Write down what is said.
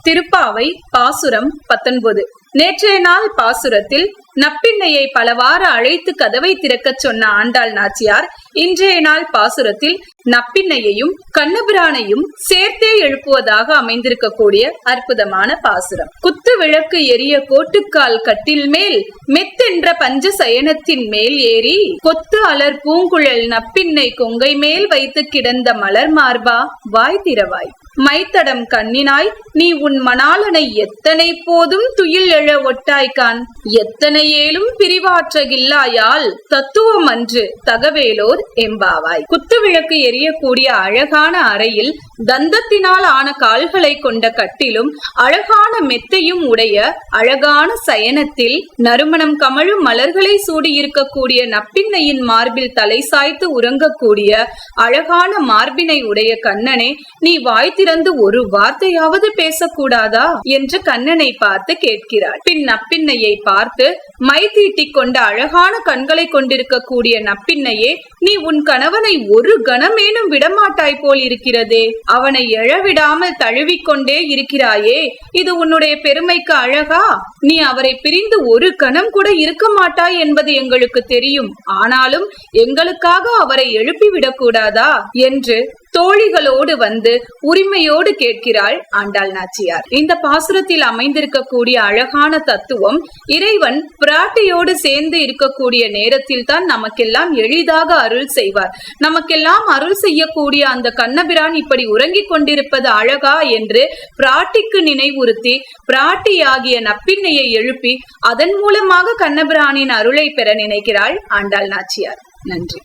திருப்பாவை பாசுரம் 19. நேற்றைய நாள் பாசுரத்தில் நப்பின்னையை பலவாறு அழைத்து கதவை திறக்கச் சொன்ன ஆண்டாள் நாச்சியார் இன்றைய நாள் பாசுரத்தில் நப்பின்னையையும் கண்ணபிரானையும் சேர்த்தே எழுப்புவதாக அமைந்திருக்கக்கூடிய அற்புதமான பாசுரம். குத்து விளக்கு எரிய கோட்டுக்கால் கட்டில் மேல் மெத்தென்ற பஞ்ச சயனத்தின் மேல் ஏறி கொத்து அலர் பூங்குழல் நப்பின்னை கொங்கை மேல் வைத்து கிடந்த மலர் மார்பா வாய் திறவாய். மைத்தடம் கண்ணினாய் நீ உன் மணாளனை எத்தனை போதும் துயில் எழ ஒட்டாய்கான். எத்தனை ஏலும் பிரிவாற்றகில்லாயால் தத்துவம் அன்று தகவேலோர் எம்பாவாய். குத்துவிளக்கு எரியக்கூடிய அழகான அறையில் தந்தத்தினால் ஆன கால்களை கொண்ட கட்டிலும் அழகான மெத்தையும் உடைய அழகான சயனத்தில் நறுமணம் கமழும் மலர்களை சூடி இருக்கக்கூடிய நப்பின்னையின் மார்பில் தலை சாய்த்து உறங்கக்கூடிய அழகான மார்பினை உடைய கண்ணனே, நீ வாய் திறந்து ஒரு வார்த்தையாவது பேசக்கூடாதா என்று கண்ணனை பார்த்து கேட்கிறாள். பின் நப்பின்னையை பார்த்து மை தீட்டிக் கொண்ட அழகான கண்களை கொண்டிருக்கக்கூடிய நப்பின்னையே, நீ உன் கணவனை ஒரு கணமேனும் விடமாட்டாய் போல் இருக்கிறதே. அவனை எழவிடாமல் தழுவிக்கொண்டே இருக்கிறாயே, இது உன்னுடைய பெருமைக்கு அழகா? நீ அவரை பிரிந்து ஒரு கணம் கூட இருக்க மாட்டாய் என்பது எங்களுக்கு தெரியும். ஆனாலும் எங்களுக்காக அவரை எழுப்பிவிடக் கூடாதா என்று தோழிகளோடு வந்து உரிமையோடு கேட்கிறாள் ஆண்டாள் நாச்சியார். இந்த பாசுரத்தில் அமைந்திருக்கக்கூடிய அழகான தத்துவம், இறைவன் பிராட்டியோடு சேர்ந்து இருக்கக்கூடிய நேரத்தில் தான் நமக்கெல்லாம் எளிதாக அருள் செய்வார். நமக்கெல்லாம் அருள் செய்யக்கூடிய அந்த கண்ணபிரான் இப்படி உறங்கிக் கொண்டிருப்பது அழகா என்று பிராட்டிக்கு நினைவுறுத்தி பிராட்டியாகிய நப்பின்னையை எழுப்பி அதன் மூலமாக கண்ணபிரானின் அருளை பெற நினைக்கிறாள் ஆண்டாள் நாச்சியார். நன்றி.